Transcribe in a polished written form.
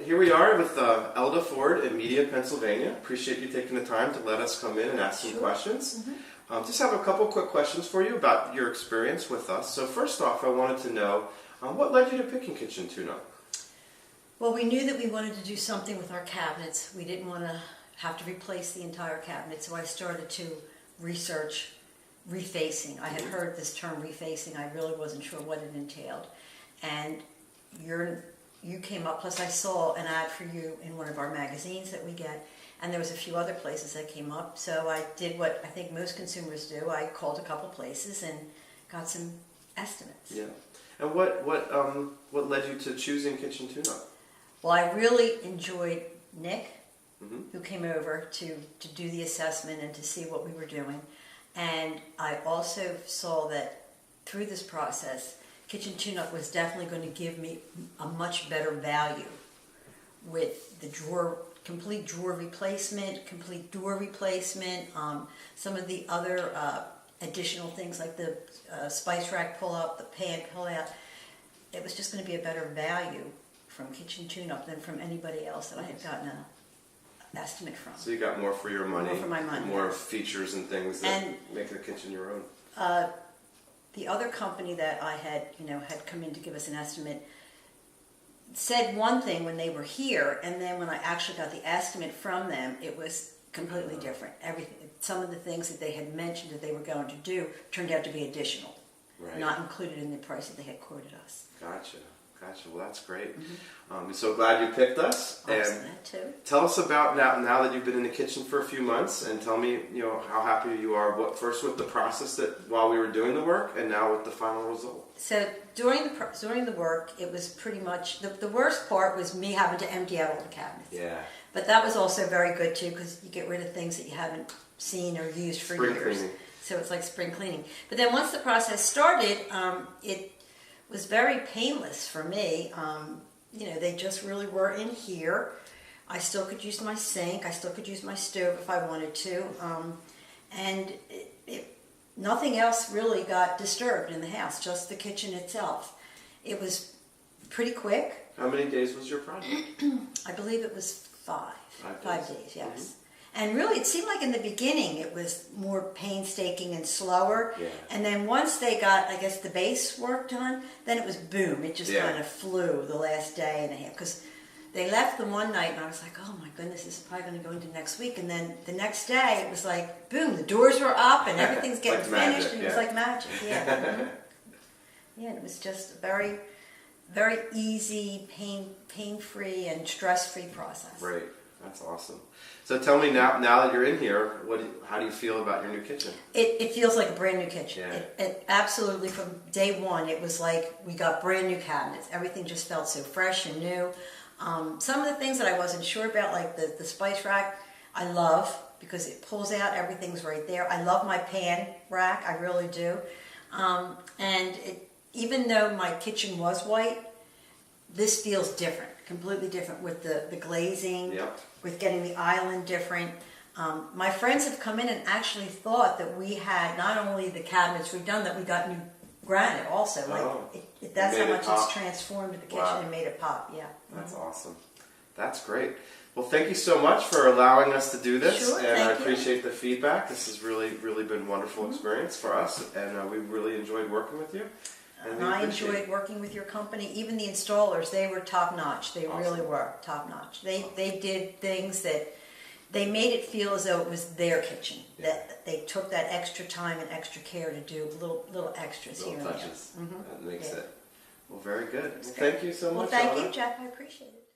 here we are with Elda Ford in Media, Pennsylvania. Appreciate you taking the time to let us come in and ask some questions. Just have a couple quick questions for you about your experience with us. So first off, I wanted to know, what led you to picking kitchen tune-up? Well, we knew that we wanted to do something with our cabinets. We didn't want to have to replace the entire cabinet, so I started to research refacing. I had heard this term refacing. I really wasn't sure what it entailed. And you came up, plus I saw an ad for you in one of our magazines that we get, and there was a few other places that came up. So I did what I think most consumers do. I called a couple places and got some estimates. Yeah. And what led you to choosing kitchen tune-up? Well, I really enjoyed Nick, who came over to do the assessment and to see what we were doing. And I also saw that through this process, kitchen tune-up was definitely going to give me a much better value with the complete drawer replacement, complete door replacement, some of the other additional things like the spice rack pull-up, the pan pull-out. It was just going to be a better value from kitchen tune-up than from anybody else that I had gotten an estimate from. So you got more for your money. More for my money. More features and things that make the kitchen your own. The other company that I had come in to give us an estimate said one thing when they were here, and then when I actually got the estimate from them, it was completely different. Some of the things that they had mentioned that they were going to do turned out to be additional, not included in the price that they had quoted us. Gotcha. Well, that's great. I'm so glad you picked us. And that too. Tell us about now that you've been in the kitchen for a few months, and tell me, how happy you are. First with the process that while we were doing the work, and now with the final result. So during the work, it was pretty much the worst part was me having to empty out all the cabinets. Yeah. But that was also very good too, because you get rid of things that you haven't seen or used for years. Cleaning. So it's like spring cleaning. But then once the process started, it was very painless for me. They just really were in here. I still could use my sink. I still could use my stove if I wanted to. And nothing else really got disturbed in the house, just the kitchen itself. It was pretty quick. How many days was your project? I believe it was 5. 5 days, yes. Mm-hmm. And really, it seemed like in the beginning it was more painstaking and slower. Yeah. And then once they got, I guess, the base work done, then it was boom. It just kind of flew the last day and a half. Because they left them one night and I was like, oh my goodness, this is probably going to go into next week. And then the next day it was like, boom, the doors were up and everything's getting like finished. Magic, and it was like magic, yeah. Yeah, it was just a very, very easy, pain-free and stress-free process. Right. That's awesome. So tell me now that you're in here, how do you feel about your new kitchen? It feels like a brand new kitchen. Yeah. It absolutely, from day one, it was like we got brand new cabinets. Everything just felt so fresh and new. Some of the things that I wasn't sure about, like the spice rack, I love because it pulls out, everything's right there. I love my pan rack, I really do. Even though my kitchen was white, this feels different, completely different with the glazing, with getting the island different. My friends have come in and actually thought that we had not only the cabinets redone, that we got new granite also. That's how much it's transformed the kitchen and made it pop. Yeah. That's awesome. That's great. Well, thank you so much for allowing us to do this. Sure, and I appreciate the feedback. This has really been a wonderful experience for us, and we really enjoyed working with you. And I enjoyed working with your company. Even the installers, they were top-notch. They really were top-notch. They did things that they made it feel as though it was their kitchen. That they took that extra time and extra care to do little extras here and there. That makes it. Well, very good. Well, thank you so much. Well, thank you, Jeff. I appreciate it.